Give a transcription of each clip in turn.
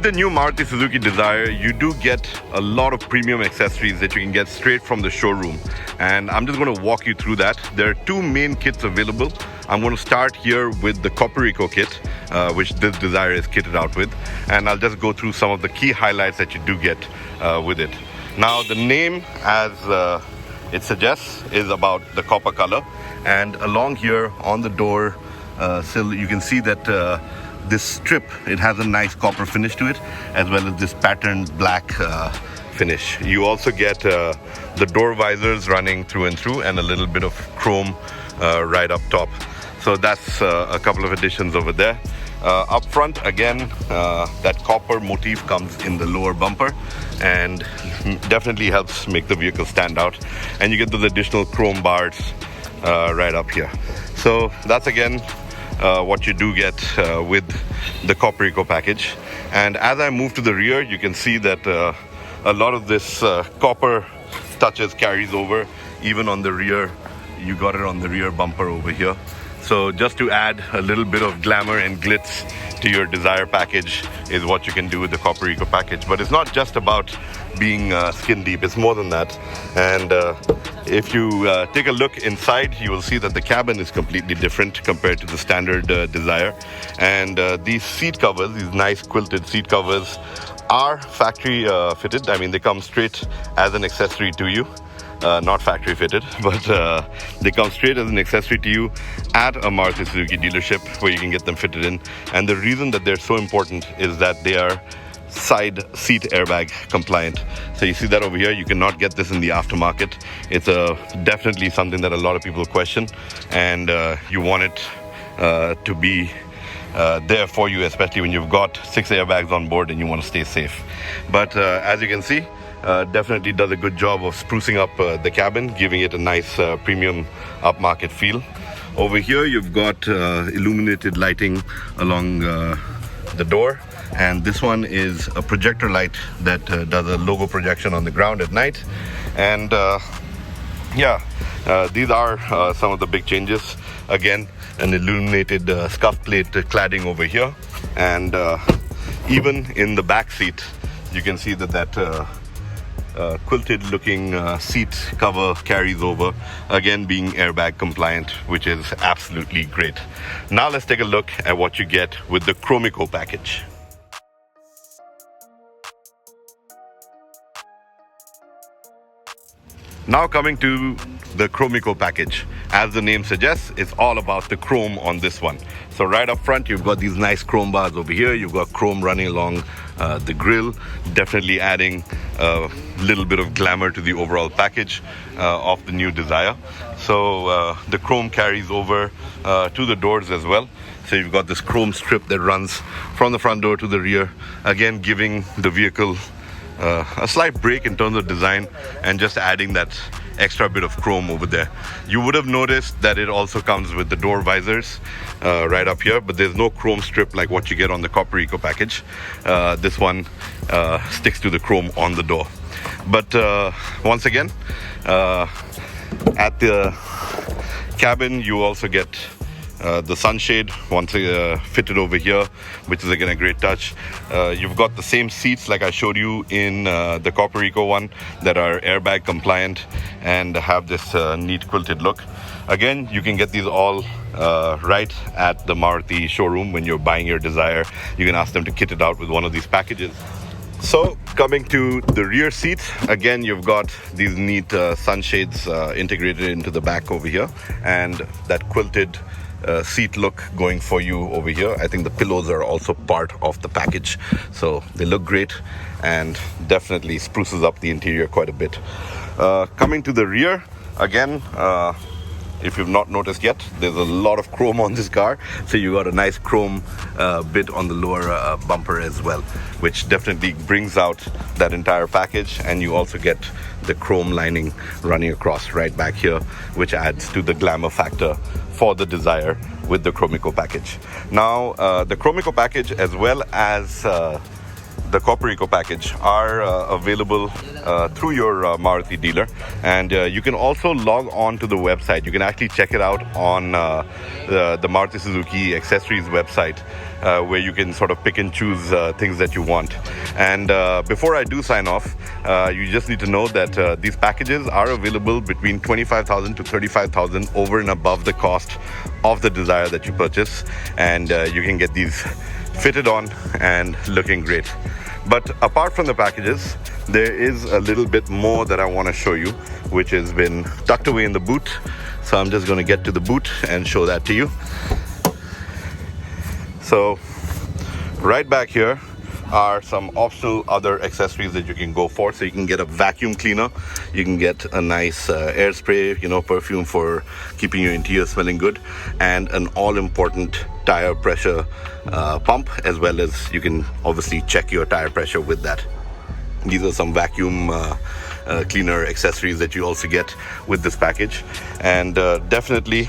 With the new Maruti Suzuki Dzire, you do get a lot of premium accessories that you can get straight from the showroom. And I'm just going to walk you through that. There are two main kits available. I'm going to start here with the Copperico kit, which this Dzire is kitted out with. And I'll just go through some of the key highlights that you do get with it. Now, the name, as it suggests, is about the copper color. And along here on the door sill, you can see that this strip, it has a nice copper finish to it, as well as this patterned black finish. You also get the door visors running through and through, and a little bit of chrome right up top. So that's a couple of additions over there. Up front, again, that copper motif comes in the lower bumper and definitely helps make the vehicle stand out. And you get those additional chrome bars right up here. So that's again what you do get with the Copperico package. And as I move to the rear, you can see that a lot of this copper touches carries over even on the rear. You got it on the rear bumper over here. So just to add a little bit of glamour and glitz to your Dzire package is what you can do with the Copperico package. But it's not just about being skin deep, it's more than that. And if you take a look inside, you will see that the cabin is completely different compared to the standard Dzire. And these seat covers, these nice quilted seat covers, are factory fitted. I mean, they come straight as an accessory to you. Not factory fitted, but they come straight as an accessory to you at a Maruti Suzuki dealership where you can get them fitted in. And the reason that they're so important is that they are side seat airbag compliant. So you see that over here, you cannot get this in the aftermarket. It's definitely something that a lot of people question, and you want it to be there for you, especially when you've got 6 airbags on board and you want to stay safe. But as you can see, definitely does a good job of sprucing up the cabin, giving it a nice premium upmarket feel. Over here you've got illuminated lighting along the door, and this one is a projector light that does a logo projection on the ground at night. And these are some of the big changes. Again, an illuminated scuff plate cladding over here, and even in the back seat you can see that quilted looking seat cover carries over, again being airbag compliant, which is absolutely great. Now let's take a look at what you get with the Chromico package. Now coming to the Chromico package. As the name suggests, it's all about the chrome on this one. So right up front, you've got these nice chrome bars over here. You've got chrome running along the grille, definitely adding a little bit of glamour to the overall package of the new Dzire. So the chrome carries over to the doors as well. So you've got this chrome strip that runs from the front door to the rear, again giving the vehicle a slight break in terms of design and just adding that extra bit of chrome over there. You would have noticed that it also comes with the door visors right up here, but there's no chrome strip like what you get on the Copperico package. This one sticks to the chrome on the door. But once again, at the cabin you also get the sunshade once fitted over here, which is again a great touch. You've got the same seats like I showed you in the Copperico one that are airbag compliant and have this neat quilted look. Again, you can get these all right at the Maruti showroom. When you're buying your Dzire, you can ask them to kit it out with one of these packages. So coming to the rear seats, again you've got these neat sunshades integrated into the back over here, and that quilted seat look going for you over here. I think the pillows are also part of the package, so they look great and definitely spruces up the interior quite a bit. Coming to the rear, again, if you've not noticed yet, there's a lot of chrome on this car. So you got a nice chrome bit on the lower bumper as well, which definitely brings out that entire package. And you also get the chrome lining running across right back here, which adds to the glamour factor for the Dzire with the Chromico package. Now, the Chromico package, as well as the Copperico package are available through your Maruti dealer, and you can also log on to the website. You can actually check it out on the Maruti Suzuki accessories website, where you can sort of pick and choose things that you want. And before I do sign off, you just need to know that these packages are available between 25,000 to 35,000 over and above the cost of the Dzire that you purchase, and you can get these fitted on and looking great. But apart from the packages, there is a little bit more that I want to show you, which has been tucked away in the boot. So I'm just going to get to the boot and show that to you. So right back here are some optional other accessories that you can go for. So you can get a vacuum cleaner, you can get a nice air spray, perfume for keeping your interior smelling good, and an all-important tire pressure pump, as well as you can obviously check your tire pressure with that. These are some vacuum cleaner accessories that you also get with this package, and definitely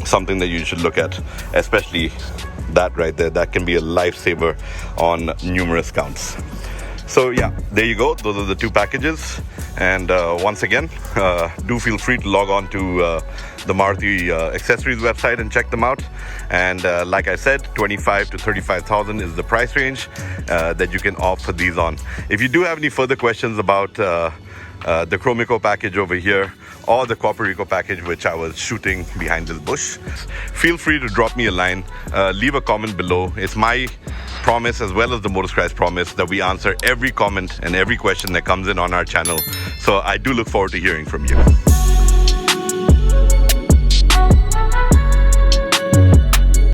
something that you should look at, especially that right there. That can be a lifesaver on numerous counts. So yeah, there you go. Those are the two packages. And once again, do feel free to log on to the Maruti accessories website and check them out. And like I said, 25 to 35,000 is the price range that you can opt for these on. If you do have any further questions about the Chromico package over here, or the Copperico package, which I was shooting behind this bush, feel free to drop me a line, leave a comment below. It's my promise, as well as the MotorScribes promise, that we answer every comment and every question that comes in on our channel. So I do look forward to hearing from you.